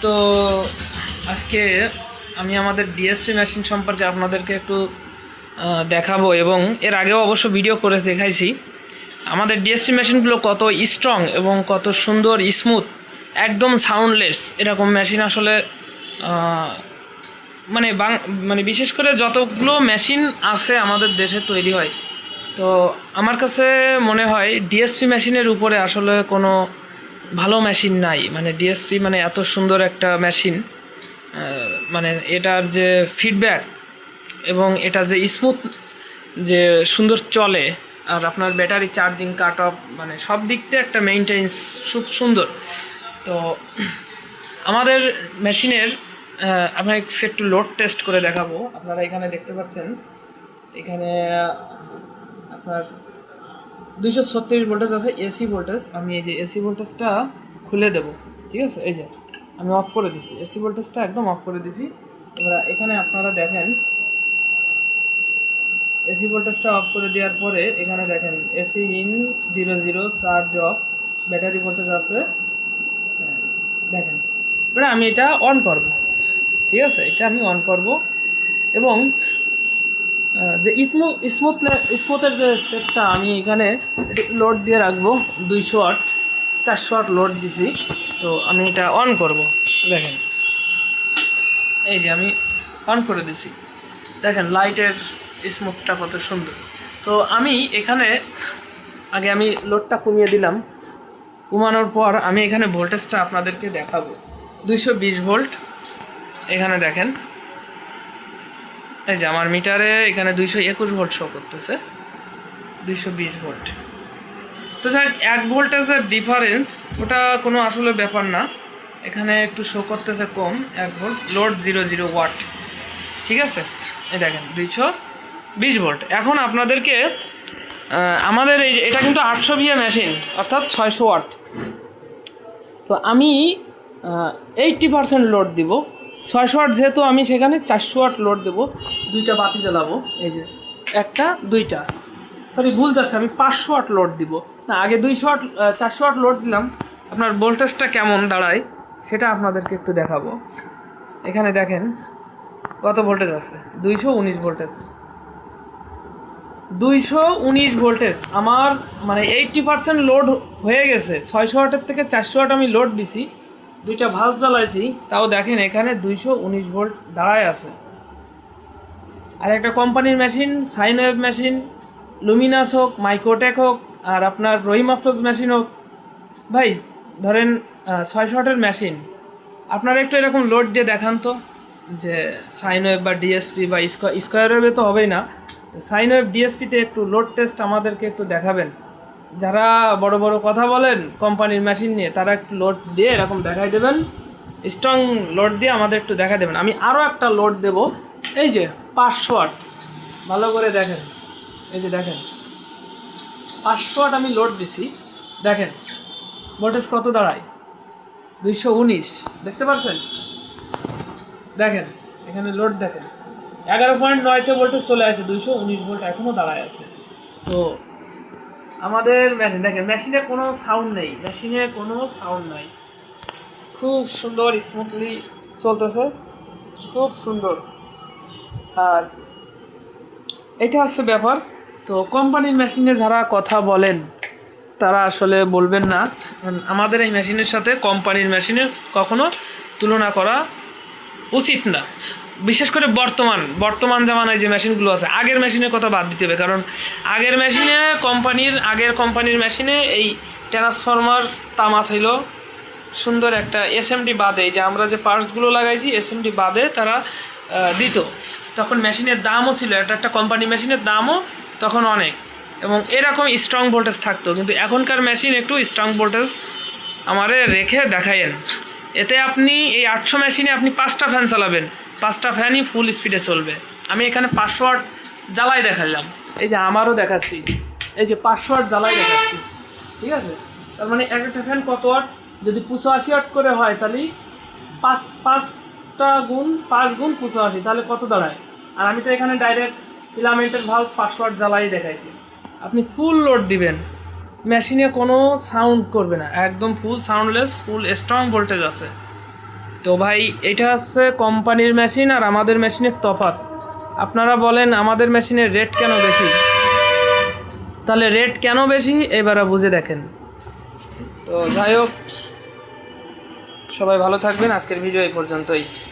তো আজকে আমি আমাদের ডিএসপি মেশিন সম্পর্কে আপনাদেরকে একটু দেখাবো, এবং এর আগেও অবশ্য ভিডিও করে দেখাইছি আমাদের ডিএসপি মেশিনগুলো কত স্ট্রং এবং কত সুন্দর স্মুথ, একদম সাউন্ডলেস। এরকম মেশিন আসলে মানে বিশেষ করে যতগুলো মেশিন আছে আমাদের দেশে তৈরি হয়, তো আমার কাছে মনে হয় ডিএসপি মেশিনের উপরে আসলে কোনো ভালো মেশিন নাই। মানে ডিএসপি মানে এত সুন্দর একটা মেশিন, মানে এটার যে ফিডব্যাক এবং এটা যে স্মুথ, যে সুন্দর চলে, আর আপনার ব্যাটারি চার্জিং কাট অফ, মানে সব দিক থেকে একটা মেইনটেন্স খুব সুন্দর। তো আমাদের মেশিনের আপনার একটু লোড টেস্ট করে দেখাবো। আপনারা এখানে দেখতে পাচ্ছেন, এখানে আপনার 236 ভোল্টেজ আছে, এসি ভোল্টেজ। আমি এই যে এসি ভোল্টেজটা খুলে দেব, ঠিক আছে? এই যে আমি অফ করে দিছি, এসি ভোল্টেজটা একদম অফ করে দিছি। এবার এখানে আপনারা দেখেন, এসি ভোল্টেজটা অফ করে দেওয়ার পরে এখানে দেখেন AC in 00, charge of, battery voltage আছে। দেখেন, এবার আমি এটা অন করব, ঠিক আছে? এটা আমি অন করব এবং যে স্মুথের যে সেটটা আমি এখানে লোড দিয়ে রাখবো 200 ওয়াট, 400 ওয়াট লোড দিছি। তো আমি এটা অন করব। দেখেন, এই যে আমি অন করে দিছি, দেখেন লাইটের স্মুথটা কত সুন্দর। তো আমি এখানে আগে আমি লোডটা কমিয়ে দিলাম, কমানোর পর আমি এখানে ভোল্টেজটা আপনাদেরকে দেখাবো। 220 ভোল্ট এখানে দেখেন, এই যে আমার মিটারে এখানে 221 ভোল্ট শো করতেছে, 220 ভোল্ট। তো স্যার 1 ভোল্টেজের ডিফারেন্স, ওটা কোনো আসলে ব্যাপার না। এখানে একটু শো করতেছে কম, 1 ভোল্ট, লোড 00 ওয়াট, ঠিক আছে? এই দেখেন 220 ভোল্ট। এখন আপনাদেরকে আমাদের এই যে এটা কিন্তু 800 ভিএ মেশিন, অর্থাৎ 600 ওয়াট। তো আমি 80% লোড দিব। 600 ওয়াট যেহেতু, আমি সেখানে 400 ওয়াট লোড দেবো। দুইটা বাতি জ্বালাবো, এই যে একটা দুইটা, সরি ভুল যাচ্ছে, আমি 500 ওয়াট লোড দিব না, আগে 200 ওয়াট 400 ওয়াট লোড দিলাম। আপনার ভোল্টেজটা কেমন দাঁড়ায় সেটা আপনাদেরকে একটু দেখাবো। এখানে দেখেন কত ভোল্টেজ আছে, 219 ভোল্টেজ। 219 ভোল্টেজ আমার মানে 80% লোড হয়ে গেছে। 600 ওয়াটের থেকে 400 ওয়াট আমি লোড দিছি, দুইটা ভাল্ব জ্বালাইছি, তাও দেখেন এখানে 219 ভোল্ট দাঁড়ায় আছে। আর একটা কোম্পানির machine, sine wave machine, Luminous হোক, মাইক্রোটেক হোক, আর আপনার রহিম আফরোজ মেশিন হোক, ভাই ধরেন 600 ওয়াটের মেশিন, আপনারা একটু এরকম লোড দিয়ে দেখান তো, যে সাইন ওয়েভ বা ডিএসপি বা স্কোয়ার ওয়েভে তো হবেই না, তো সাইন ওয়েভ ডিএসপিতে একটু লোড টেস্ট আমাদেরকে একটু দেখাবেন। যারা বড় বড় কথা বলেন কোম্পানির মেশিন নিয়ে, তারা একটু লোড দিয়ে এরকম দেখাই দেবেন, স্ট্রং লোড দিয়ে আমাদের একটু দেখা দেবেন। আমি আরও একটা লোড দেব, এই যে 500 ওয়াট, ভালো করে দেখেন, এই যে দেখেন 500 ওয়াট আমি লোড দিছি, দেখেন ভোল্টেজ কত দাঁড়ায়, 219, দেখতে পাচ্ছেন? দেখেন এখানে লোড দেখেন 11.9তে ভোল্টেজ চলে আসে, 219 ভোল্ট এখনও দাঁড়ায় আছে। তো আমাদের মেশিন দেখেন, মেশিনে কোনো সাউন্ড নেই, মেশিনে কোনো সাউন্ড নাই, খুব সুন্দর স্মুথলি চলতেছে, খুব সুন্দর। আর এটা হচ্ছে ব্যাপার। তো কোম্পানির মেশিনে যারা কথা বলেন তারা আসলে বলবেন না, আমাদের এই মেশিনের সাথে কোম্পানির মেশিনের কখনো তুলনা করা উচিত না। বিশেষ করে বর্তমান জামানায় যে মেশিনগুলো আছে, আগের মেশিনের কথা বাদ দিতে হবে, কারণ আগের কোম্পানির মেশিনে এই ট্রান্সফরমার তামা ছিল সুন্দর একটা, এসএমডি বাদে, যে আমরা যে পার্টসগুলো লাগাইছি এসএমডি বাদে তারা দিত। তখন মেশিনের দামও ছিল, একটা কোম্পানি মেশিনের দামও তখন অনেক, এবং এরকম স্ট্রং ভোল্টেজ থাকতো। কিন্তু এখনকার মেশিন একটু স্ট্রং ভোল্টেজ আমারে রেখে দেখায়েন। এতে আপনি এই 800 মেশিনে আপনি 5টা ফ্যান চালাবেন, 5টা ফ্যানই ফুল স্পিডে চলবে। আমি এখানে 500 ওয়াট জ্বালাই দেখালাম, এই যে আমারও দেখাচ্ছি, এই যে 500 ওয়াট জ্বালাই দেখাচ্ছি, ঠিক আছে? তার মানে একটা ফ্যান কত ওয়াট, যদি 85 ওয়াট করে হয় তাহলে 5 গুণ 85, তাহলে কত দাঁড়ায়? আর আমি তো এখানে ডাইরেক্ট ফিলামেন্টের ভাল্ব 500 ওয়াট জ্বালাই দেখাইছি। আপনি ফুল লোড দিবেন, মেশিনে কোনো সাউন্ড করবে না, একদম ফুল সাউন্ডলেস, ফুল স্ট্রং ভোল্টেজ আছে। তো ভাই এটা হচ্ছে কোম্পানির মেশিন আর আমাদের মেশিনের তফাৎ। আপনারা বলেন আমাদের মেশিনের রেট কেন বেশি, তাহলে রেট কেন বেশি এবারে বুঝে দেখেন। তো যাই হোক, সবাই ভালো থাকবেন, আজকের ভিডিও এই পর্যন্তই।